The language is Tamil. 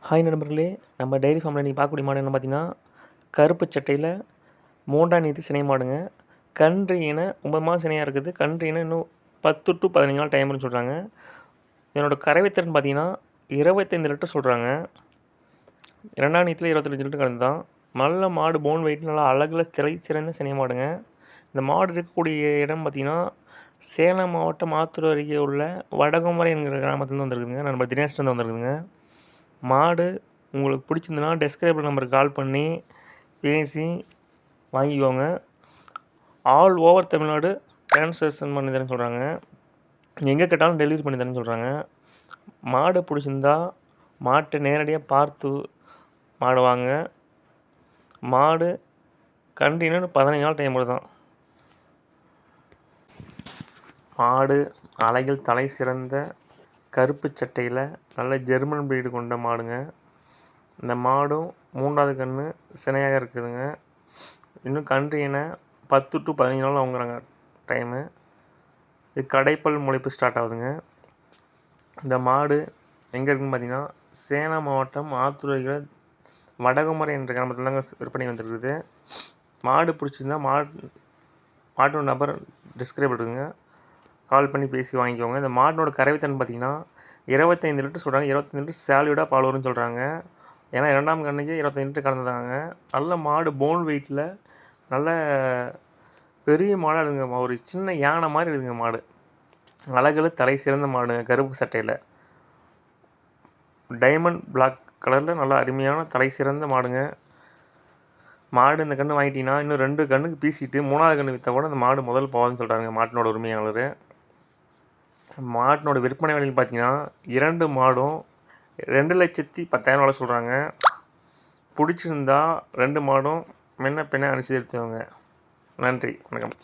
ஹாய் நண்பர்களே, நம்ம டைரி ஃபார்மில் நீங்கள் பார்க்கக்கூடிய மாடு என்ன பார்த்தீங்கன்னா, கருப்பு சட்டையில் 3ஆம் நீத்து சினை மாடுங்க. கன்று இன 9 மாதம் சினையாக இருக்குது. கன்று இன இன்னும் 10 to 15 நாள் டைம்னு சொல்கிறாங்க. என்னோட கறவைத்திறன் பார்த்தீங்கன்னா 25 லிட்டர் சொல்கிறாங்க. 2ஆம் நீத்தில் 25 லிட்டர் கறந்து தான். நல்ல மாடு, போன் வெயிட், நல்லா அழகில் திரை சிறந்த சினை மாடுங்க. இந்த மாடு இருக்கக்கூடிய இடம் பார்த்தீங்கன்னா, சேலம் மாவட்டம் ஆத்தூர் அருகே உள்ள வடகுமரை என்கிற கிராமத்துலேருந்து வந்திருக்குதுங்க. நம்ம தினேஷ்லேருந்து வந்திருக்குதுங்க. மாடு உங்களுக்கு பிடிச்சிருந்துன்னா டெஸ்கிரைபர் நம்பருக்கு கால் பண்ணி பேசி வாங்கிக்கோங்க. ஆல் ஓவர் தமிழ்நாடு டிரான்ஸ்லேஷன் பண்ணி தரேன்னு சொல்கிறாங்க. எங்கே கேட்டாலும் டெலிவரி பண்ணி தரேன்னு சொல்கிறாங்க. மாடு பிடிச்சிருந்தா மாட்டை நேரடியாக பார்த்து மாடு வாங்க. மாடு கண்டினியூ 15 நாள் டைம் தான். மாடு அழகில் தலை சிறந்த கருப்பு சட்டையில் நல்ல ஜெர்மன் பிரீடு கொண்ட மாடுங்க. இந்த மாடும் 3ஆவது கன்று சினையாக இருக்குதுங்க. இன்னும் கன்று இன 10 to 15 நாள் வாங்குறாங்க டைமு. இது கடைப்பல் முளைப்பு ஸ்டார்ட் ஆகுதுங்க. இந்த மாடு எங்கே இருக்குதுன்னு பார்த்தீங்கன்னா, சேலம் மாவட்டம் ஆத்தூர் அருகே வடகுமரை என்ற கிராமத்தில் தாங்க விற்பனை வந்துருக்குது. மாடு பிடிச்சிருந்தா மாட்டோட நம்பர் டிஸ்கிரைப் இருக்குங்க. கால் பண்ணி பேசி வாங்கிக்கோங்க. இந்த மாட்டினோட கறவைத்தன்மை பார்த்தீங்கன்னா 25 லிட்டர் சொல்கிறாங்க. 25 லிட்டர் சாலிடாக பால் வரும்னு சொல்கிறாங்க. ஏன்னா 2ஆம் கன்றுக்கு 25 லிட்டர் கறந்துதாங்க. நல்ல மாடு, போன் வெயிட்டில் நல்ல பெரிய மாடாக இருக்குதுங்க. ஒரு சின்ன யானை மாதிரி இருக்குதுங்க மாடு. அழகில் தலை சிறந்த மாடுங்க. கருப்பு சட்டையில் டைமண்ட் பிளாக் கலரில் நல்லா அருமையான தலை சிறந்த மாடுங்க. மாடு இந்த கன்று வாங்கிட்டீங்கன்னா இன்னும் 2 கன்றுக்கு பீசிட்டு 3ஆவது கன்று விற்றா கூட அந்த மாடு முதல் போகாதுன்னு சொல்கிறாங்க மாட்டினோட உரிமையாளர். மாட்டினோட விற்பனை விலைன்னு பார்த்தீங்கன்னா 2 மாடும் 2,10,000 சொல்கிறாங்க. பிடிச்சிருந்தா 2 மாடும் முன்ன பின்ன அனுசரித்துவாங்க. நன்றி, வணக்கம்.